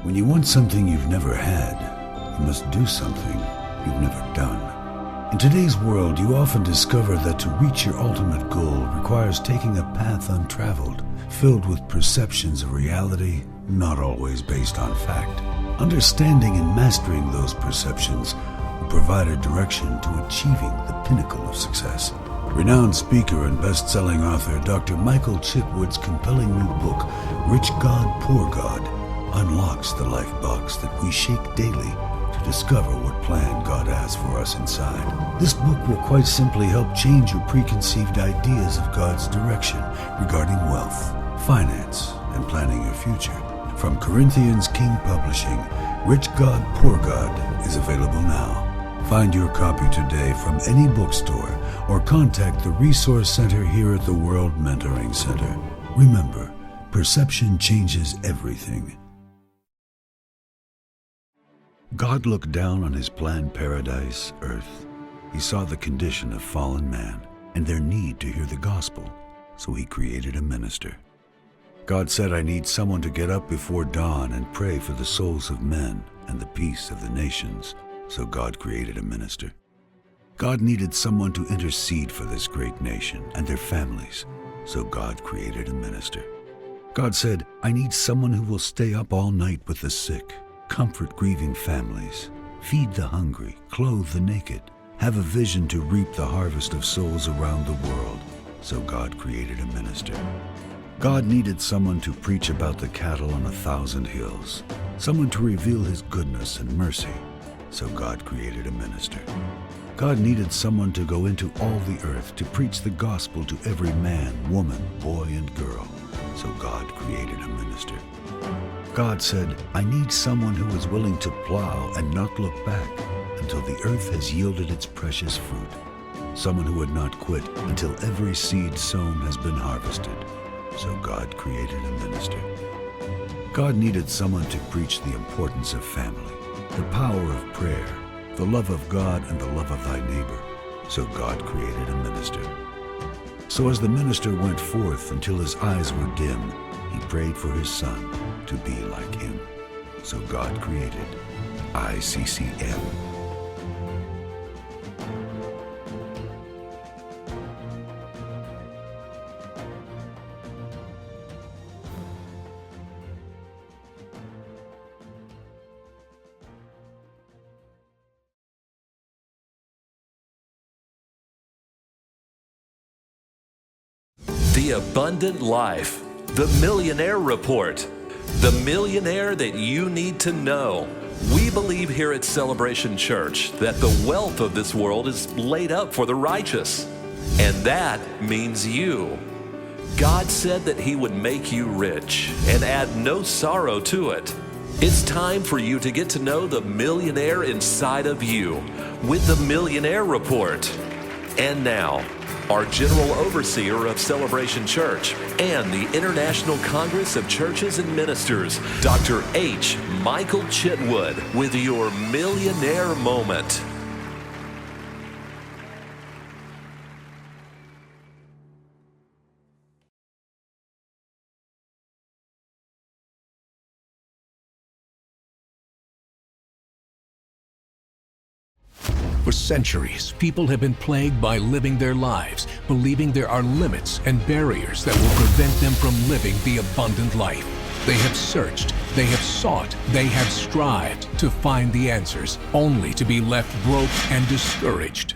When you want something you've never had, you must do something you've never done. In today's world, you often discover that to reach your ultimate goal requires taking a path untraveled, filled with perceptions of reality, not always based on fact. Understanding and mastering those perceptions will provide a direction to achieving the pinnacle of success. Renowned speaker and best-selling author Dr. Michael Chitwood's compelling new book, Rich God, Poor God, unlocks the life box that we shake daily to discover what plan God has for us inside. This book will quite simply help change your preconceived ideas of God's direction regarding wealth, finance, and planning your future. From Corinthians King Publishing, Rich God, Poor God is available now. Find your copy today from any bookstore or contact the Resource Center here at the World Mentoring Center. Remember, perception changes everything. God looked down on his planned paradise, earth. He saw the condition of fallen man and their need to hear the gospel, so he created a minister. God said, I need someone to get up before dawn and pray for the souls of men and the peace of the nations, so God created a minister. God needed someone to intercede for this great nation and their families, so God created a minister. God said, I need someone who will stay up all night with the sick, comfort grieving families, feed the hungry, clothe the naked, have a vision to reap the harvest of souls around the world, so God created a minister. God needed someone to preach about the cattle on 1,000 hills, someone to reveal his goodness and mercy, so God created a minister. God needed someone to go into all the earth to preach the gospel to every man, woman, boy, and girl, so God created a minister. God said, I need someone who is willing to plow and not look back until the earth has yielded its precious fruit, someone who would not quit until every seed sown has been harvested, so God created a minister. God needed someone to preach the importance of family, the power of prayer, the love of God and the love of thy neighbor, so God created a minister. So as the minister went forth until his eyes were dim, he prayed for his son to be like him. So God created ICCM. The Abundant Life, the Millionaire Report, the millionaire that you need to know. We believe here at Celebration Church that the wealth of this world is laid up for the righteous, and that means you. God said that He would make you rich and add no sorrow to it. It's time for you to get to know the millionaire inside of you with the Millionaire Report. And now, our General Overseer of Celebration Church and the International Congress of Churches and Ministers, Dr. H. Michael Chitwood, with your Millionaire Moment. For centuries, people have been plagued by living their lives, believing there are limits and barriers that will prevent them from living the abundant life. They have searched, they have sought, they have strived to find the answers, only to be left broke and discouraged.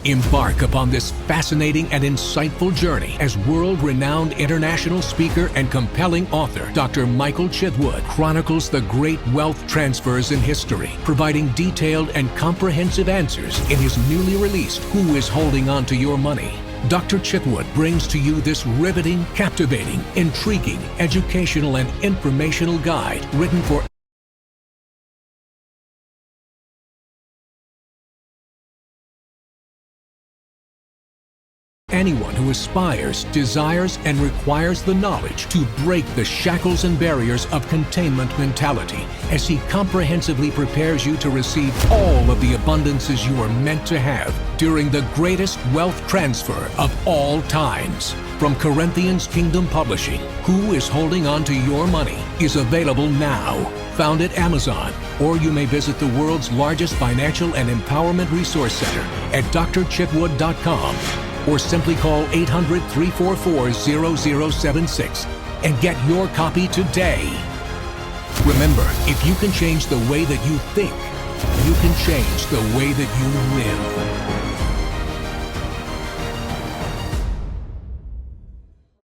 Embark upon this fascinating and insightful journey as world-renowned international speaker and compelling author Dr. Michael Chitwood chronicles the great wealth transfers in history, providing detailed and comprehensive answers in his newly released Who is Holding On to Your Money? Dr. Chitwood brings to you this riveting, captivating, intriguing, educational, and informational guide written for anyone who aspires, desires, and requires the knowledge to break the shackles and barriers of containment mentality as he comprehensively prepares you to receive all of the abundances you are meant to have during the greatest wealth transfer of all times. From Corinthians Kingdom Publishing, Who is Holding On to Your Money is available now. Found at Amazon, or you may visit the world's largest financial and empowerment resource center at drchitwood.com, or simply call 800-344-0076 and get your copy today. Remember, if you can change the way that you think, you can change the way that you live.